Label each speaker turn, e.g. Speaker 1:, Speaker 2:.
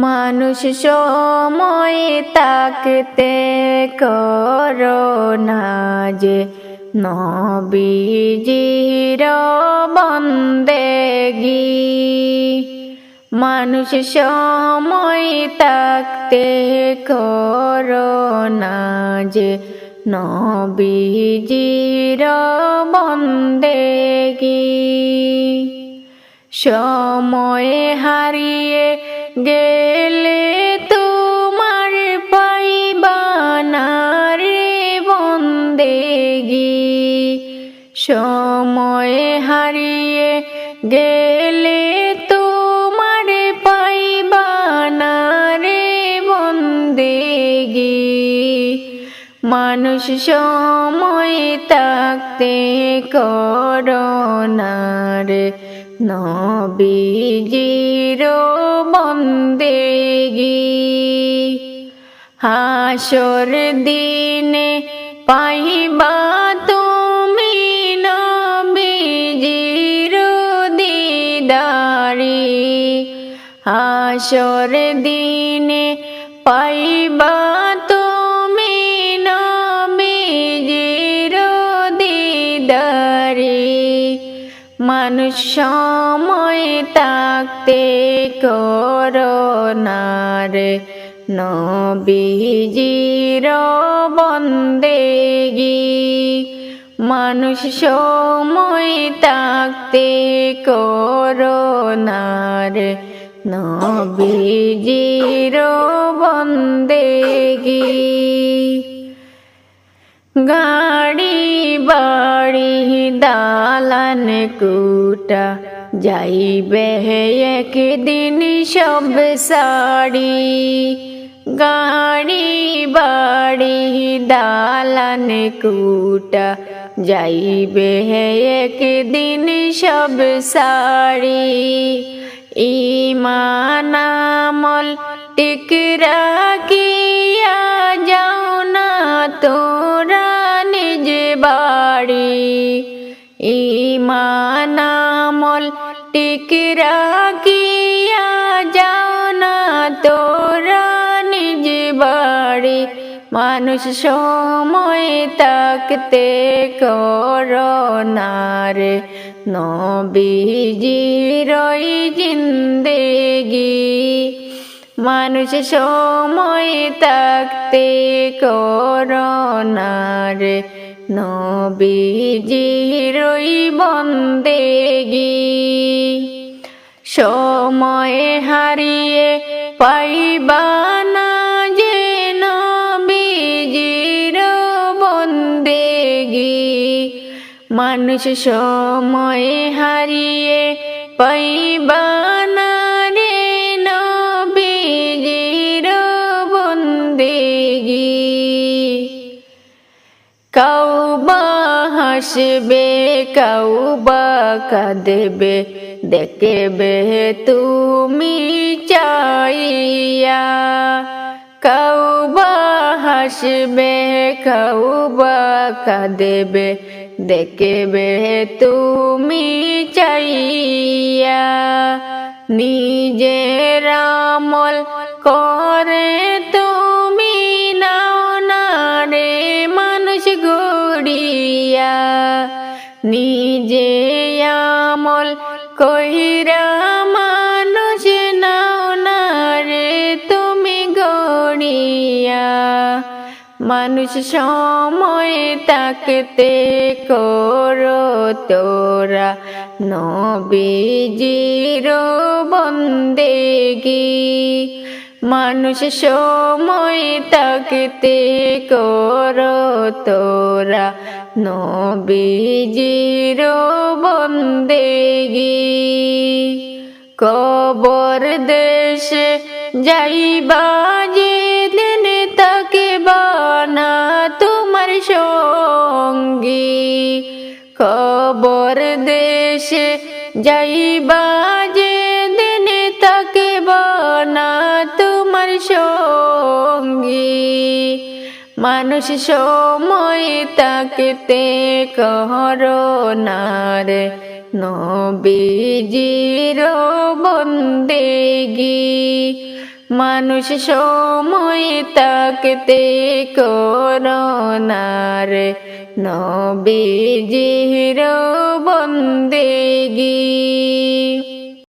Speaker 1: মানুষ সময় তাকতে করোনা যে নবীজির বন্দেগি। মানুষ সময় তাকতে করোনা যে নবীজির বন্দেগি। সময় হারিয়ে গেলে তোমার পাইবা না রে বন্দেগি। সময় হারিয়ে গেলে তোমার পাইবা না রে বন্দেগি। মানুষ সময় তাকতে করোনা রে নবীজির বন্দেগি। হাসর দিনে পাইবা তুমি নবীজির দিদারি। হাসর দিনে পাইবা তুমি নবীজির দিদারি। মানুষ সময় তাকতে করোনা রে নবীজির বন্দেগি। মানুষ সময় তাকতে করোনা রে নবীজির বন্দেগি। গাড়ি বাড়ি দালান কুটা যাইবে একদিন সব সারি। গাড়ি বাড়ি দালান কুটা যাইবে একদিন সব সারি। ঈমান আমল ঠিক রাখিয়া যাও না তোরা নিজ বাড়ি। ঈমান আমল ঠিক রাখিয়া যাও না তোরা নিজ বাড়ি। মানুষ সময় তাকতে করোনা রে নবীজির জিন্দেগি। মানুষ সময় তাকতে করোনা রে নবীজির বন্দেগি। সময় হারিয়ে পাইবা না যে নবীজির বন্দেগি। মানুষ সময় হারিয়ে পাইবা না রে নবীজির বন্দেগি। কাউবা হাসবে কাউবা কাঁদবে দেখবে তুমি চাইয়া। কাউবা হাসবে কাউবা কাঁদবে দেখবে তুমি চাইয়া। নিজের আমল করে তুমি নাও না রে মানুষ গড়িয়া। নিজে আমল কইরা মানুষ নাও না রে তুমি গড়িয়া। মানুষ সময় তাকতে করো তোরা নবীজির বন্দেগি। মানুষ সময় তাকতে করো তোরা নবীজির বন্দেগি। কবর দেশে যাইবা যেদিন তাকবা না তোমার সঙ্গী। কবর দেশে যাইবা যেদিন তাকবা না তোমার সঙ্গী। মানুষ সময় তাকতে করোনা রে নবীজির বন্দেগি। মানুষ সময় তাকতে করোনার নবীজির বন্দেগী।